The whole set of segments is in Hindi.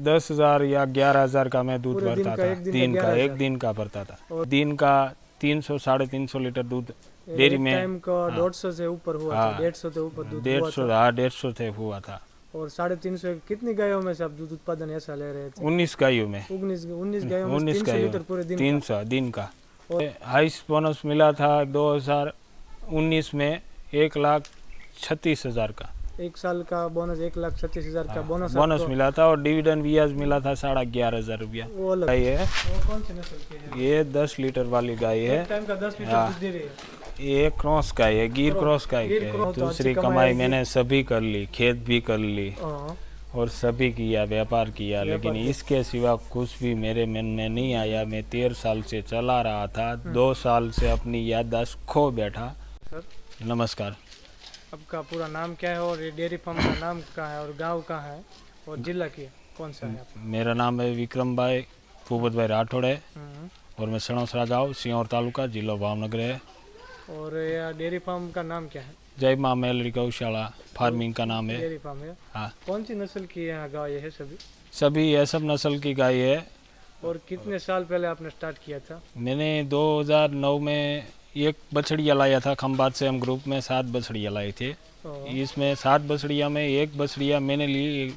10,000 या 11,000 का मैं दूध पूरे दिन भरता का, था। एक दिन का दिन का 11,000? एक दिन का भरता था। और दिन का 300-350 लीटर दूध डेयरी एक में। टाइम का हाँ। 150 से ऊपर हुआ था, हाँ, 150 से ऊपर दूध हुआ 150, था। हाँ 150 थे हुआ था। और 350 कितनी गायों में से आप दूध उत्पादन ऐसा ले रहे थे? 19 गायों में। 19 गायों में 19 300 गायों लीटर पूरे दिन का? 300 दिन का। और हाईएस्ट बोनस मिला था 2019 में 1,36,000 का। एक साल का बोनस 1,36,000 का बोनस बोनस आपको? मिला था और डिविडेंड ब्याज मिला था 11,500 रुपया। वो अलग गाय है, वो कौन सी नस्ल की है? ये 10 लीटर वाली गाय है। एक टाइम का 10 लीटर हाँ। दूध दे रही है। ये क्रॉस गाय है, गिर क्रॉस गाय गिर है। क्रॉस तो दूसरी अच्छी कमाई कमाई आएगी। मैंने सभी कर ली, खेत भी कर ली हाँ, और सभी किया, व्यापार किया, लेकिन किया। इसके सिवा कुछ भी मेरे मन में नहीं आया। मैं 13 साल से चला रहा था, 2 साल से अपनी याददाश्त खो बैठा। सर नमस्कार। आपका पूरा नाम क्या है और ये डेयरी फार्म का नाम कहाँ है और गांव कहाँ है और जिला की कौन सा है आपका? मेरा नाम है विक्रम भाई भूपत भाई राठौड़ है और मैं सणोसरा गाँव सिंहौर तालुका जिला भावनगर है। और ये डेयरी फार्म का नाम क्या है? जय माँ मेलरी गौशाला फार्मिंग का नाम है। डेयरी फार्म है। हाँ, कौन सी नस्ल की यहाँ गाय है सभी? सभी ये सब नस्ल की गाय है। और कितने साल पहले आपने स्टार्ट किया था? मैंने 2009 में एक बछड़िया लाया था खंबात से। हम ग्रुप में 7 बछड़िया लाए थे। इसमें 7 बछड़िया में एक बछड़िया मैंने ली,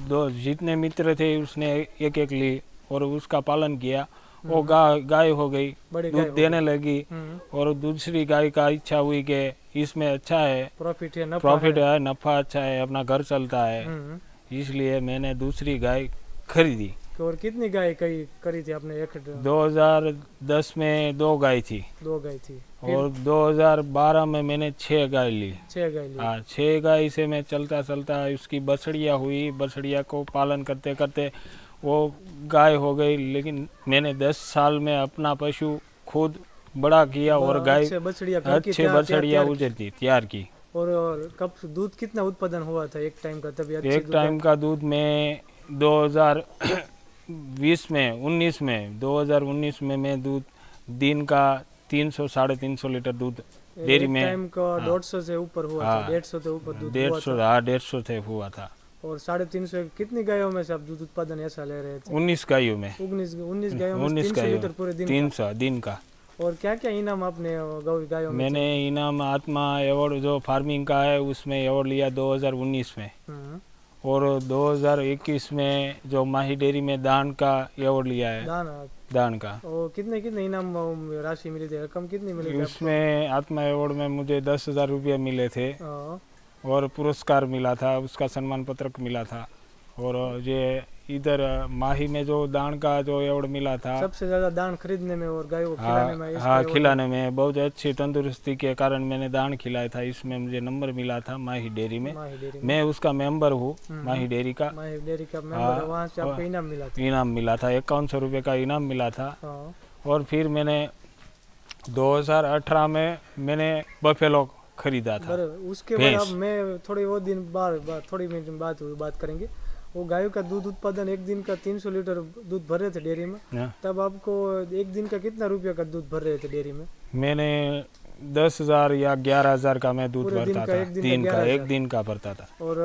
दो जितने मित्र थे उसने एक एक ली और उसका पालन किया। वो गाय हो गई, दूध देने लगी और दूसरी गाय का इच्छा हुई कि इसमें अच्छा है, प्रॉफिट है, नफा अच्छा है, अपना घर चलता है, इसलिए मैंने दूसरी गाय खरीदी। और कितनी गाय करी थी आपने? 2010 में 2 गाय थी। 2 गाय थी और 2012 में मैंने 6 गाय ली। 6 गाय ली। हाँ, 6 गाय से मैं चलता चलता उसकी बछड़िया हुई। बछड़िया को पालन करते करते वो गाय हो गई, लेकिन मैंने 10 साल में अपना पशु खुद बड़ा किया और गाय अच्छे बछड़िया उजरती तैयार की। और कब दूध कितना उत्पादन हुआ था एक टाइम का? तभी एक टाइम का दूध में 2019 में मैं दूध दिन का 300-350 लीटर दूध डेयरी में। टाइम का 150 से ऊपर हुआ था, 150 से ऊपर दूध हुआ था। 150 थे हुआ था। और 350 कितनी गायों में से आप दूध उत्पादन ऐसा ले रहे थे? 19 गायों में। 19 गायों में 300 लीटर पूरे दिन 300 दिन का। और क्या क्या इनाम आपने गायों में? मैंने इनाम आत्मा अवार्ड जो फार्मिंग का है उसमें अवार्ड लिया 2019 में। और 2021 में जो माही डेयरी में दान का अवार्ड लिया है। दान का। और कितने इनाम राशि मिली थी? रकम कितनी मिली थी? उसमें आत्मा अवार्ड में मुझे 10,000 रुपये मिले थे और पुरस्कार मिला था, उसका सम्मान पत्रक मिला था। और ये इधर माही में जो दान का जो अवार्ड मिला था, सबसे ज्यादा दान खरीदने में और गायों को खिलाने में। हाँ, खिलाने में बहुत अच्छी तंदुरुस्ती के कारण मैंने दान खिलाया था। इसमें मुझे नंबर मिला था माही डेयरी में। मैं उसका मेंबर हूँ माही डेयरी का। मेंबर, वहाँ से आपको इनाम मिला था? इनाम मिला था 5100 रुपये का इनाम मिला था। और फिर मैंने 2018 में मैंने बफेलो खरीदा था। उसके बाद मैं थोड़ी वो दिन बात करेंगे। वो गायों का दूध उत्पादन एक दिन का 300 लीटर दूध भर रहे थे डेयरी में, तब आपको एक दिन का कितना रुपया का दूध भर रहे थे डेयरी में? मैंने 10,000 या 11,000 का मैं दूध भरता था। दिन का एक दिन का भरता था। और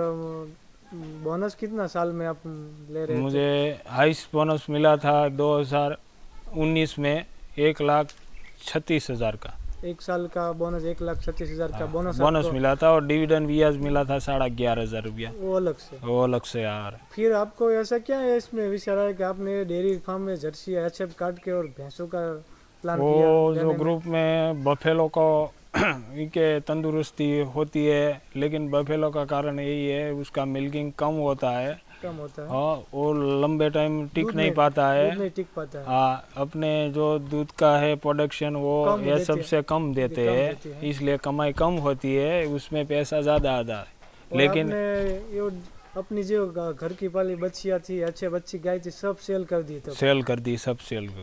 बोनस कितना साल में आप ले रहे थे? मुझे हाईएस्ट बोनस मिला था 2019 में 1,36,000 का। एक साल का बोनस 1,36,000 का बोनस मिला था और डिविडेंड ब्याज मिला था 11,500 रुपया। वो अलग से यार। फिर आपको ऐसा क्या है इसमें विचार है कि आपने डेयरी फार्म में जर्सी एचएफ काट के और भैंसों का प्लान किया? वो जो ग्रुप में बफेलो को इनके तंदुरुस्ती होती है, लेकिन बफेलो का कारण यही है उसका मिल्किंग कम होता है। हाँ, वो लंबे टाइम टिक नहीं पाता है। हाँ, अपने जो दूध का है प्रोडक्शन वो ये सबसे कम देते हैं, इसलिए कमाई कम होती है, उसमें पैसा ज़्यादा आता है। लेकिन अपनी जो घर की पाली बच्चियाँ थी, अच्छे बच्ची गाय थी, सब सेल कर दी।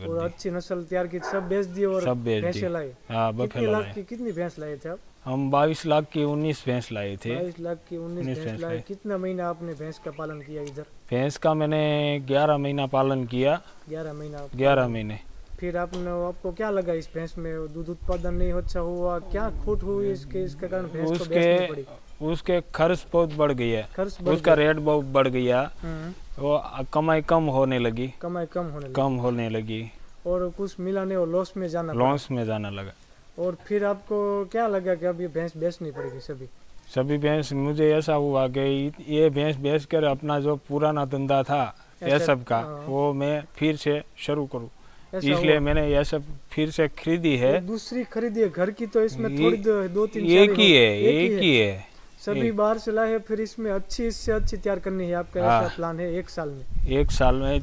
और अच्छी नस्ल तैयार की, सब बेच दी और भैंसे लाई। हाँ, कितनी भैंस लाए थे आप? हम 22 लाख की 19 भैंस लाए थे। 22 लाख की 19 भैंस लाए। कितना महीना आपने भैंस का पालन किया इधर? भैंस का मैंने 11 महीना पालन किया। 11 महीने। फिर आपको क्या लगा इस भैंस में? दूध उत्पादन नहीं अच्छा हुआ? क्या खोट हुई इसके कारण भैंस को बेचनी पड़ी? उसके खर्च बहुत बढ़ गई है, खर्च बढ़ उसका रेट बहुत बढ़ गया, हम्म, वो कमाई कम होने लगी, कमाई कम होने लगी कम होने लगी, और कुछ मिला नहीं और लॉस में जाना पड़ा। लॉस में जाना लगा। और फिर आपको क्या लगा कि अब ये भैंस बेचनी पड़ेगी सभी भैंस मुझे ऐसा हुआ कि ये भैंस बेच कर अपना जो पुराना धंधा था ये ऐसा- सब का हाँ। वो मैं फिर से शुरू करूँ, ऐसा इसलिए हुआ? मैंने ये सब फिर से खरीदी है। और दूसरी खरीदी है घर की, तो इसमें ये- थोड़ी दो तीन एक चार ही है, एक एक ही है। सभी बाहर से लाए हैं, फिर इसमें अच्छी इससे अच्छी तैयार करनी है आपका, हाँ। ऐसा प्लान है 1 साल में एक साल में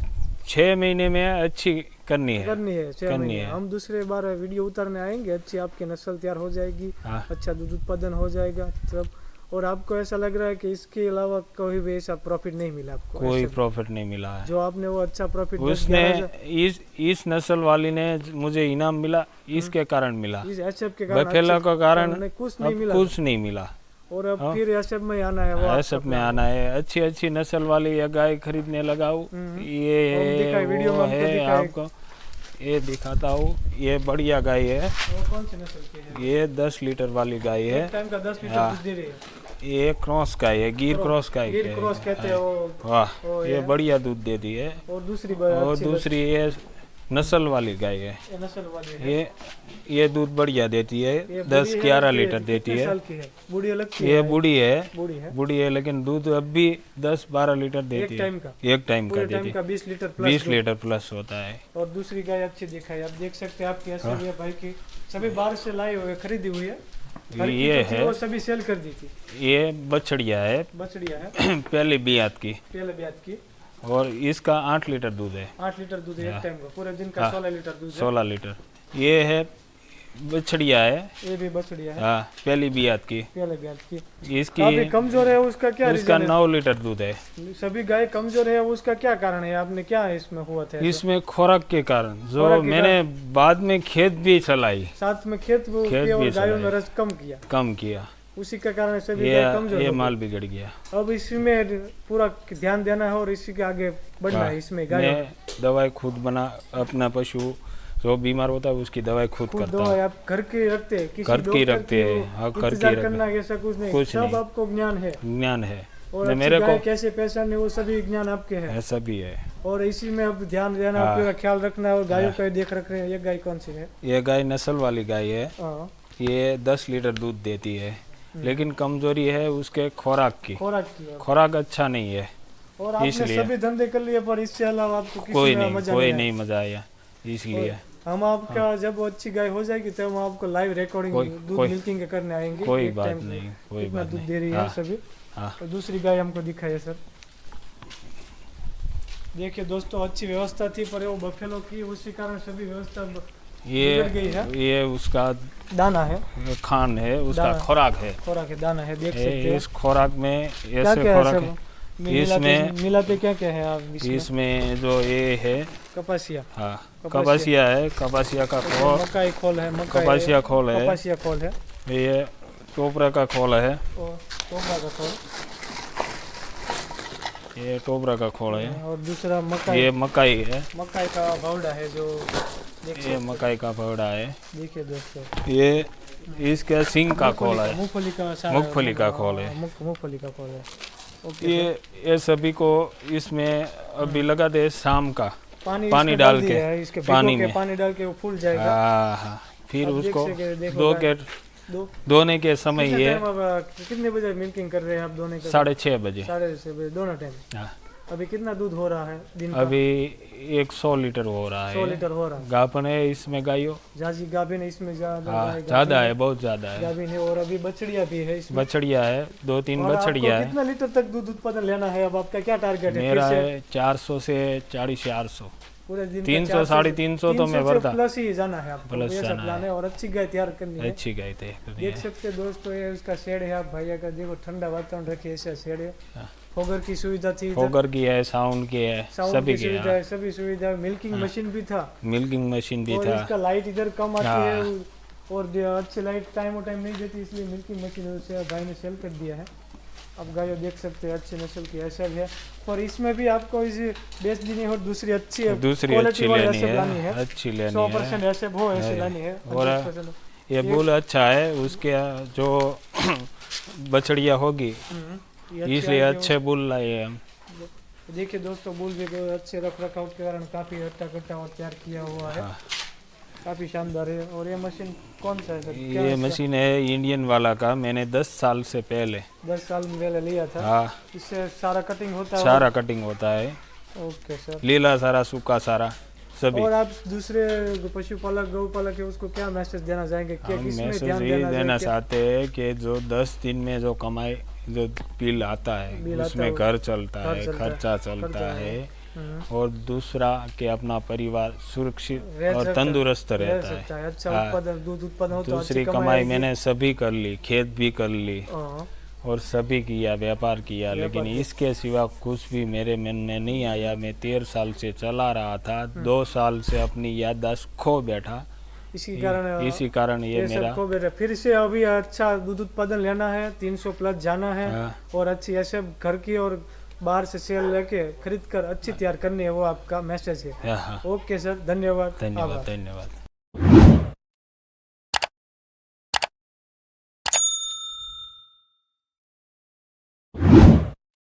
6 महीने में अच्छी करनी है। करनी है 6 करनी महीने। है। हम दूसरे बार वीडियो उतारने आएंगे, अच्छी आपकी नस्ल तैयार हो जाएगी, हाँ। अच्छा दूध उत्पादन हो जाएगा तब। और आपको ऐसा लग रहा है कि इसके अलावा कोई भी ऐसा प्रॉफिट नहीं मिला आपको? कोई ऐसा प्रॉफिट नहीं मिला है। जो आपने वो अच्छा प्रॉफिट उसने इस नस्ल वाली ने मुझे इनाम मिला, इसके कारण मिला, इस एचएफ के कारण बफेलो अच्छे के कारण नहीं, कुछ नहीं अब मिला। कुछ नहीं मिला। और अब हाँ। फिर एचएफ में आना है, वो आपका सब में प्लान आना है, अच्छी अच्छी नस्ल वाली ये गाय खरीदने लगा हूँ। ये हम दिखाए, वीडियो में वो हमको है दिखाए। आपको, ये दिखाता हूँ, ये बढ़िया गाय है, वो कौन सी नस्ल की है? ये 10 लीटर वाली गाय है। एक टाइम का 10 लीटर हाँ। दूध दे रही है। ये क्रॉस गाय है, गिर क्रॉस गाय गिर है। क्रॉस कहते हैं वो। वाह, वो ये है। बढ़िया दूध देती है। और दूसरी और अच्छी दूसरी ये नस्ल वाली गाय है, नस्ल वाली है। ये दूध बढ़िया देती है, ये 10-11 बूढ़ी है, लीटर देती कितने है। साल की है? बूढ़ी लगती ये है। बूढ़ी है, बूढ़ी है। बूढ़ी है, लेकिन दूध अब भी 10-12 लीटर देती एक है। टाइम का? एक टाइम का पूरे देती टाइम है, का 20 लीटर प्लस 20 दूध। लीटर प्लस होता है। और दूसरी गाय अच्छी दिखाई, आप देख सकते हैं आपकी असली है भाई की, सभी बाहर से लाए हुए खरीदी हुई है। घर की ये जो थी है, वो सभी सेल कर दी थी। ये बछड़िया है, बछड़िया है पहली बियात की, पहले ब्याज की। और इसका 8 लीटर दूध है, 8 लीटर दूध है एक टाइम का, पूरे दिन का हाँ। 16 लीटर दूध है। 16 लीटर। ये है बछड़िया है, ये भी बछड़िया है, हाँ, पहली बियात की। पहले ब्याज की। काफी इसकी कमजोर है, उसका क्या उसका रीजन 9 लीटर दूध है। है? सभी गाय कमजोर है, उसका क्या कारण है? आपने क्या इसमें हुआ था? इसमें खुराक के कारण, जो खुराक के मैंने बाद में खेत भी चलाई, साथ में खेत वो खेत किया और भी गायों में चलाए। रस कम किया, कम किया, उसी के कारण सभी गाय कमजोर ये हो गई। माल बिगड़ गया। अब इसमें पूरा ध्यान देना है और इसी के आगे बढ़ना है इसमें गायों में। मैं दवाई खुद बना, अपना पशु जो बीमार होता है उसकी दवाई खुद खुद करता दवाई हूँ। आप घर के रखते हैं, किसी घर की डॉक्टर रखते हैं, हाँ, घर की इंतजार रखते करना ऐसा कुछ नहीं, कुछ सब नहीं। आपको ज्ञान है। ज्ञान है, और मैं अच्छी मेरे गाय को कैसे पहचानने वो सभी ज्ञान आपके हैं। ऐसा भी है। और इसी में अब ध्यान देना, हाँ। पूरा ख्याल रखना है और गायों का देख रख रहे हैं। ये गाय कौन सी है? ये गाय नस्ल वाली गाय है, हाँ, ये 10 लीटर दूध देती है, लेकिन कमजोरी है उसके खुराक की, खुराक की। खुराक अच्छा नहीं है, और आपने इसलिए। सभी धंधे कर लिए, पर इससे अलावा आपको किसी कोई में नहीं, मजा कोई आया? नहीं मजा आया, इसलिए। हम आपका जब वो अच्छी गाय हो जाएगी तब हम आपको लाइव रिकॉर्डिंग दूध कोई- मिल्किंग करने आएंगे। कोई एक बात टाइम पे नहीं, कोई कितना बात दूध नहीं। दे रही है हाँ, सभी। हाँ। और दूसरी गाय हमको दिखाइए सर। देखिए दोस्तों, अच्छी व्यवस्था थी, पर वो बफेलो की, उसी कारण सभी व्यवस्था बिगड़ गई है। ये उसका दाना है, खान है, उसका दाना। खुराक है। खोराक है, दाना है, देख सकते हैं। इस खुराक में क्या ऐसे क्या है खुराक सब? है, मिलाते मिलाते क्या क्या है आप इसमें? इसमें जो ये है, कपासिया, हाँ, कपासिया। कपासिया है, कपासिया का खोल, मकाई खोल है, मकाई कपासिया खोल है, कपासिया खोल है, ये टोपरा का खोल है, और टोबरा का खोल, ये टोपरा का खोल है, और दूसरा मकाई, ये मकाई है, मकाई का बावड़ा है जो देख ये सकते हैं। मकाई का पौधा है, देखिए दोस्तों, ये इसका सिंग का खोल है, मूंगफली का मूंगफली का खोल है। मूंगफली का खोल है। ओके, ये सभी को इसमें अभी लगा दे शाम का पानी पानी इसमें डाल दिया के, है, इसके पानी भिगो के में। पानी डाल के वो फूल जाएगा। हाँ, फिर आप देख उसको सके, देखो दो गाय- के दो धोने के समय कितने ये टाइम आप कितने बजे मिल्किंग कर रहे हैं आप दोनों का? 6:30 बजे। 6:30 बजे दोनों टाइम। हाँ, अभी कितना दूध हो रहा है दिन का? अभी 100 लीटर हो रहा 100 है। लीटर हो रहा है। गापन है इसमें गायों, जाजी गाभिन है इसमें, ज्यादा हाँ, गाय ज्यादा गाभिन है, बहुत ज्यादा है। गाभिन है, और अभी बछड़िया भी है इसमें। बछड़िया है, 2-3 और आपको बछड़िया है। कितना लीटर तक दूध उत्पादन लेना है? अब आपका क्या टारगेट है? मेरा फिर से है 400 से 450। पूरे दिन 300 350 तो मैं भरता। प्लस ही जाना है आपको, प्लस ऐसा जाना प्लान है। और अच्छी गाय तैयार करनी है। अच्छी गाय थे। देख सकते हैं दोस्तों, ये उसका शेड है। आप भैया का देखो, ठंडा वातावरण रखे, ऐसा शेड है। हाँ। फोगर की सुविधा थी, फोगर की है, साउंड की है, साउंड सभी की की सुविधा है। है, सभी सुविधा। मिल्किंग मशीन भी था, मिल्किंग मशीन भी और था। इसका लाइट इधर कम आती हाँ। है, और अच्छी लाइट टाइम नहीं देती, इसलिए मिल्किंग मशीन से भाई ने सेल कर दिया है। अब गाय देख सकते हैं, अच्छी नस्ल की ऐसा है। और इसमें भी आपको इसे बेच देनी है, और दूसरी अच्छी है, दूसरी quality अच्छी वाली लेनी ऐसे लानी है, है। अच्छी लेनी 100% है। ऐसे वो ऐसे लानी है, और 100%। ये बुल अच्छा है, उसके जो बछड़िया होगी, ये अच्छी इसलिए आएगी। अच्छे बुल लाए हम। देखिए दोस्तों, बुल भी अच्छे रख रखाव के कारण काफी हट्टा कट्टा और तैयार किया हुआ है। हाँ। काफी शानदार है। और ये मशीन कौन सा है सर? क्या ये इसका? मशीन है इंडियन वाला का, मैंने 10 साल से पहले। 10 साल में पहले लिया था। हाँ, इससे सारा कटिंग होता है? सारा कटिंग होता है, ओके सर। लीला सारा, सूखा सारा, सभी। और आप दूसरे पशुपालक गौपालक है उसको क्या मैसेज देना चाहेंगे? क्या हम किसमें मैसेज ध्यान ये देना देना चाहिए? चाहते हैं कि जो 10 दिन में जो कमाई, जो बिल आता है बिल आता उसमें है, घर चलता घर है, चलता है, खर्चा खर्चा चलता है। है, और दूसरा कि अपना परिवार सुरक्षित रह और सकता- तंदुरुस्त रह रहता सकता है। है। अच्छा हाँ। उत्पादन, दूध उत्पादन हो तो अच्छी दूसरी कमाई कमाई आएगी। मैंने सभी कर ली, खेत भी कर ली हाँ, और सभी किया, व्यापार किया, लेकिन किया। इसके सिवा कुछ भी मेरे मन में नहीं आया। मैं 13 साल से चला रहा था, 2 साल से अपनी याददाश्त खो बैठा। इसी कारण इसी कारण ये ये सब मेरा खो बैठे। फिर से अभी अच्छा दूध उत्पादन लेना है, 300 प्लस जाना है, हाँ। और अच्छी ऐसे घर की और बाहर से सेल लेके खरीद कर अच्छी तैयार करनी है, वो आपका मैसेज है। हाँ। ओके सर, धन्यवाद। धन्यवाद, आभार। धन्यवाद।